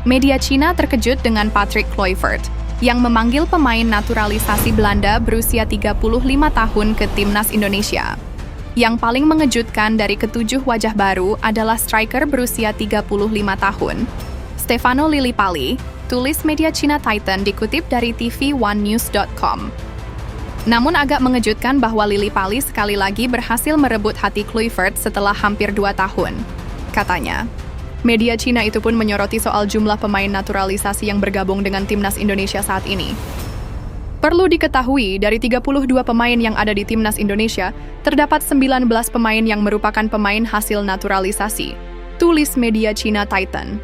Media Cina terkejut dengan Patrick Kluivert, yang memanggil pemain naturalisasi Belanda berusia 35 tahun ke timnas Indonesia. Yang paling mengejutkan dari ketujuh wajah baru adalah striker berusia 35 tahun, Stefano Lillipali, tulis media Cina Titan dikutip dari tv1news.com. Namun agak mengejutkan bahwa Lillipali sekali lagi berhasil merebut hati Kluivert setelah hampir 2 tahun, katanya. Media Cina itu pun menyoroti soal jumlah pemain naturalisasi yang bergabung dengan timnas Indonesia saat ini. Perlu diketahui, dari 32 pemain yang ada di timnas Indonesia, terdapat 19 pemain yang merupakan pemain hasil naturalisasi, tulis media Cina Titan.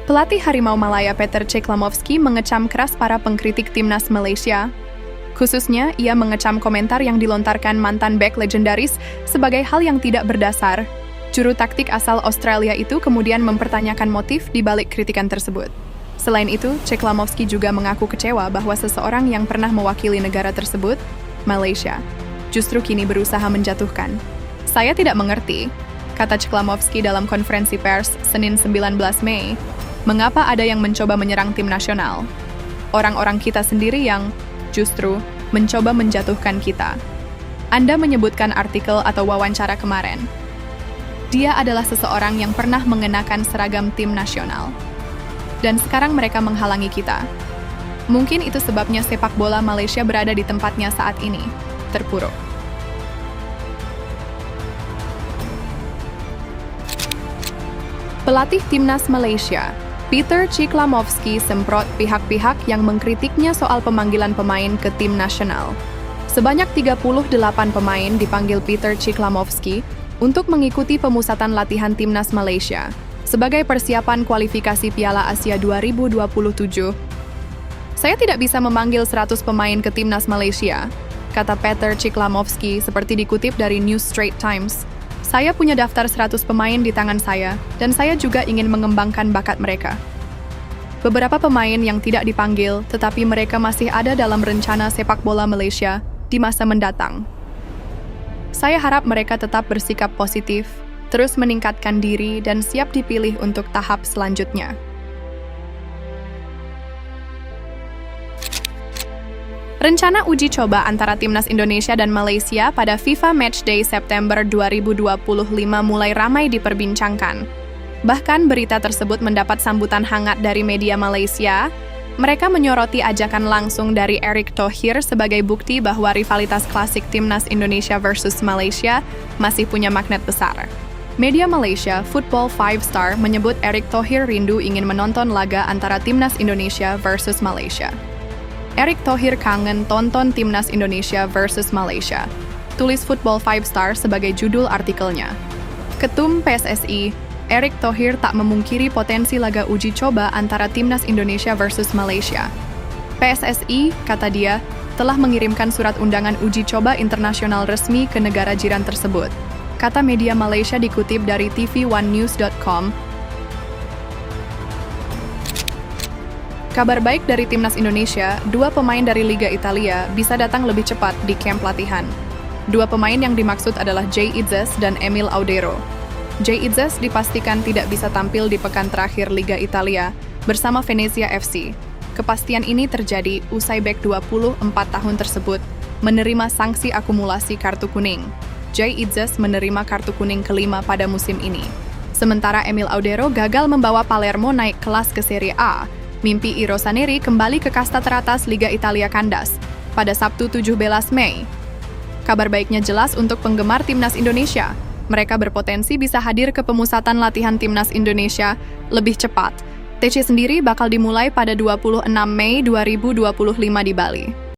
Pelatih Harimau Malaya Peter Ceklamovski mengecam keras para pengkritik timnas Malaysia. Khususnya, ia mengecam komentar yang dilontarkan mantan bek legendaris sebagai hal yang tidak berdasar. Juru taktik asal Australia itu kemudian mempertanyakan motif di balik kritikan tersebut. Selain itu, Ceklamovski juga mengaku kecewa bahwa seseorang yang pernah mewakili negara tersebut, Malaysia, justru kini berusaha menjatuhkan. Saya tidak mengerti, kata Ceklamovski dalam konferensi pers Senin 19 Mei, mengapa ada yang mencoba menyerang tim nasional. Orang-orang kita sendiri yang justru mencoba menjatuhkan kita. Anda menyebutkan artikel atau wawancara kemarin. Dia adalah seseorang yang pernah mengenakan seragam tim nasional. Dan sekarang mereka menghalangi kita. Mungkin itu sebabnya sepak bola Malaysia berada di tempatnya saat ini, terpuruk. Pelatih timnas Malaysia, Peter Ceklamovski semprot pihak-pihak yang mengkritiknya soal pemanggilan pemain ke tim nasional. Sebanyak 38 pemain dipanggil Peter Ceklamovski untuk mengikuti pemusatan latihan timnas Malaysia sebagai persiapan kualifikasi Piala Asia 2027. Saya tidak bisa memanggil 100 pemain ke timnas Malaysia, kata Peter Ceklamovski seperti dikutip dari New Straits Times. Saya punya daftar 100 pemain di tangan saya, dan saya juga ingin mengembangkan bakat mereka. Beberapa pemain yang tidak dipanggil, tetapi mereka masih ada dalam rencana sepak bola Malaysia di masa mendatang. Saya harap mereka tetap bersikap positif, terus meningkatkan diri, dan siap dipilih untuk tahap selanjutnya. Rencana uji coba antara timnas Indonesia dan Malaysia pada FIFA Matchday September 2025 mulai ramai diperbincangkan. Bahkan berita tersebut mendapat sambutan hangat dari media Malaysia. Mereka menyoroti ajakan langsung dari Erick Thohir sebagai bukti bahwa rivalitas klasik timnas Indonesia versus Malaysia masih punya magnet besar. Media Malaysia, Football 5 Star, menyebut Erick Thohir rindu ingin menonton laga antara timnas Indonesia versus Malaysia. Erick Thohir kangen tonton timnas Indonesia versus Malaysia, tulis Football 5 Star sebagai judul artikelnya. Ketum PSSI, Erick Thohir tak memungkiri potensi laga uji coba antara timnas Indonesia versus Malaysia. PSSI, kata dia, telah mengirimkan surat undangan uji coba internasional resmi ke negara jiran tersebut, kata media Malaysia dikutip dari tv1news.com. Kabar baik dari timnas Indonesia, 2 pemain dari Liga Italia bisa datang lebih cepat di kamp latihan. 2 pemain yang dimaksud adalah Jay Itzes dan Emil Audero. Jay Itzes dipastikan tidak bisa tampil di pekan terakhir Liga Italia bersama Venezia FC. Kepastian ini terjadi usai bek 24 tahun tersebut menerima sanksi akumulasi kartu kuning. Jay Itzes menerima kartu kuning kelima pada musim ini. Sementara Emil Audero gagal membawa Palermo naik kelas ke Serie A. Mimpi I Rossoneri kembali ke kasta teratas Liga Italia kandas pada Sabtu 17 Mei. Kabar baiknya jelas untuk penggemar timnas Indonesia. Mereka berpotensi bisa hadir ke pemusatan latihan timnas Indonesia lebih cepat. TC sendiri bakal dimulai pada 26 Mei 2025 di Bali.